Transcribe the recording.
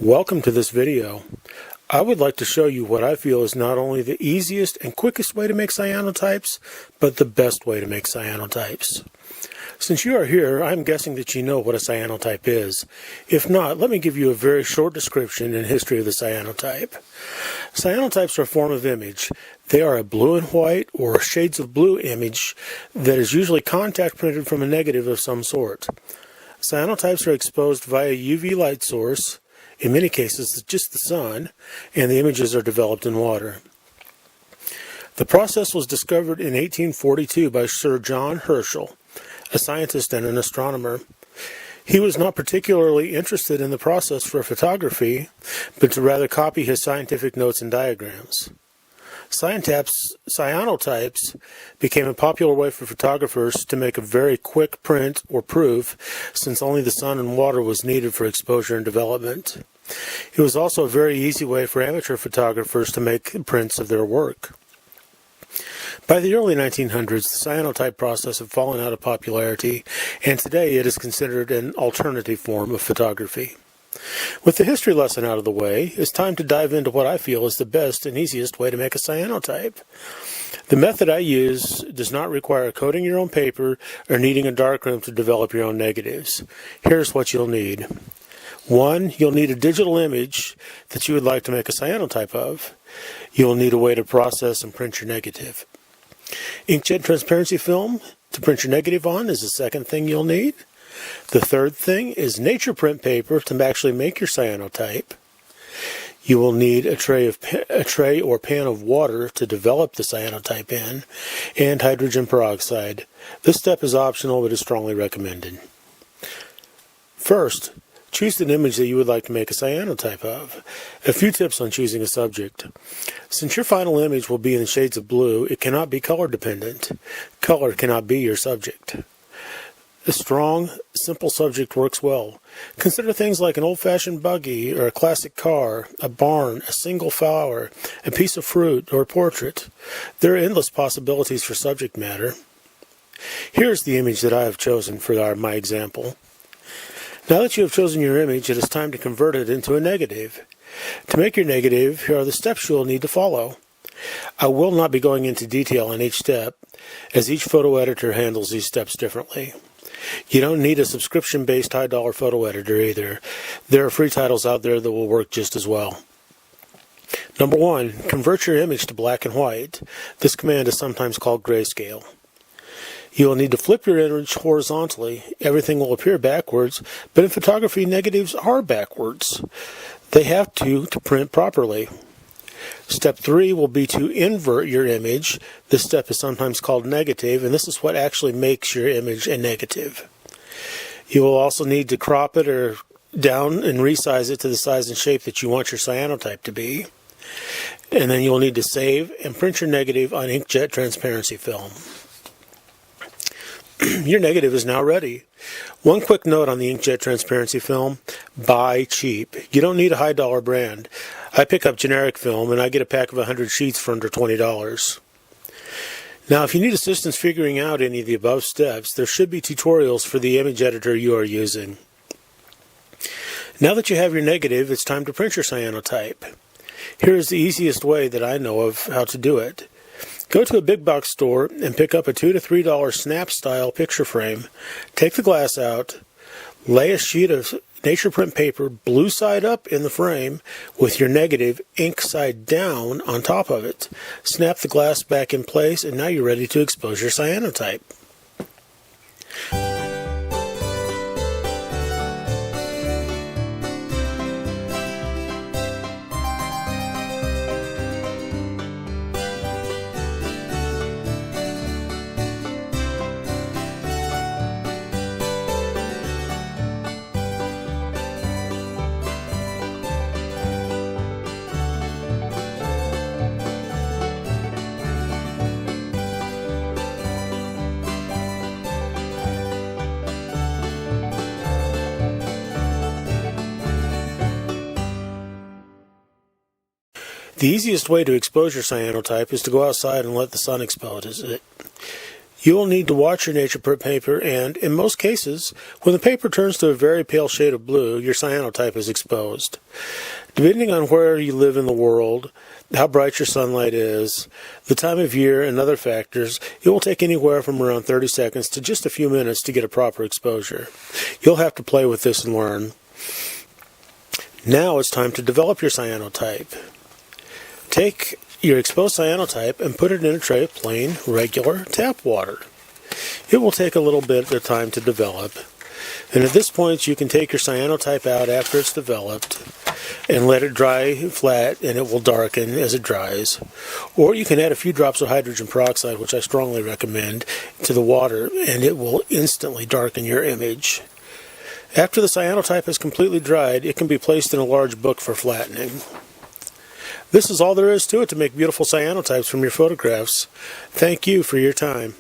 Welcome to this video. I would like to show you what I feel is not only the easiest and quickest way to make cyanotypes, but the best way to make cyanotypes. Since you are here, I'm guessing that you know what a cyanotype is. If not, let me give you a very short description and history of the cyanotype. Cyanotypes are a form of image. They are a blue and white or shades of blue image that is usually contact printed from a negative of some sort. Cyanotypes are exposed via UV light source, in many cases just the sun, and the images are developed in water. The process was discovered in 1842 by Sir John Herschel, a scientist and an astronomer. He was not particularly interested in the process for photography, but to rather copy his scientific notes and diagrams. Cyanotypes became a popular way for photographers to make a very quick print or proof, since only the sun and water was needed for exposure and development. It was also a very easy way for amateur photographers to make prints of their work. By the early 1900s, the cyanotype process had fallen out of popularity, and today it is considered an alternative form of photography. With the history lesson out of the way, it's time to dive into what I feel is the best and easiest way to make a cyanotype. The method I use does not require coating your own paper or needing a darkroom to develop your own negatives. Here's what you'll need. 1. You'll need a digital image that you would like to make a cyanotype of. You'll need a way to process and print your negative. Inkjet transparency film to print your negative on is the second thing you'll need. The third thing is nature print paper to actually make your cyanotype. You will need a tray or pan of water to develop the cyanotype in, and hydrogen peroxide. This step is optional but is strongly recommended. First, choose an image that you would like to make a cyanotype of. A few tips on choosing a subject. Since your final image will be in shades of blue, it cannot be color dependent. Color cannot be your subject. A strong, simple subject works well. Consider things like an old-fashioned buggy or a classic car, a barn, a single flower, a piece of fruit, or a portrait. There are endless possibilities for subject matter. Here's the image that I have chosen for my example. Now that you have chosen your image, it is time to convert it into a negative. To make your negative, here are the steps you will need to follow. I will not be going into detail on each step, as each photo editor handles these steps differently. You don't need a subscription-based high-dollar photo editor either. There are free titles out there that will work just as well. Number 1, convert your image to black and white. This command is sometimes called grayscale. You will need to flip your image horizontally. Everything will appear backwards, but in photography, negatives are backwards. They have to print properly. Step 3 will be to invert your image. This step is sometimes called negative, and this is what actually makes your image a negative. You will also need to crop it or down and resize it to the size and shape that you want your cyanotype to be. And then you'll need to save and print your negative on inkjet transparency film. Your negative is now ready. One quick note on the inkjet transparency film: buy cheap. You don't need a high-dollar brand. I pick up generic film and I get a pack of 100 sheets for under $20. Now, if you need assistance figuring out any of the above steps, there should be tutorials for the image editor you are using. Now that you have your negative, it's time to print your cyanotype. Here is the easiest way that I know of how to do it. Go to a big box store and pick up a $2 to $3 snap-style picture frame. Take the glass out, lay a sheet of nature print paper blue side up in the frame with your negative ink side down on top of it. Snap the glass back in place, and now you're ready to expose your cyanotype. The easiest way to expose your cyanotype is to go outside and let the sun expose it. You will need to watch your nature print paper, and, in most cases, when the paper turns to a very pale shade of blue, your cyanotype is exposed. Depending on where you live in the world, how bright your sunlight is, the time of year, and other factors, it will take anywhere from around 30 seconds to just a few minutes to get a proper exposure. You'll have to play with this and learn. Now it's time to develop your cyanotype. Take your exposed cyanotype and put it in a tray of plain, regular tap water. It will take a little bit of time to develop, and at this point you can take your cyanotype out after it's developed and let it dry flat, and it will darken as it dries. Or you can add a few drops of hydrogen peroxide, which I strongly recommend, to the water, and it will instantly darken your image. After the cyanotype is completely dried, it can be placed in a large book for flattening. This is all there is to it to make beautiful cyanotypes from your photographs. Thank you for your time.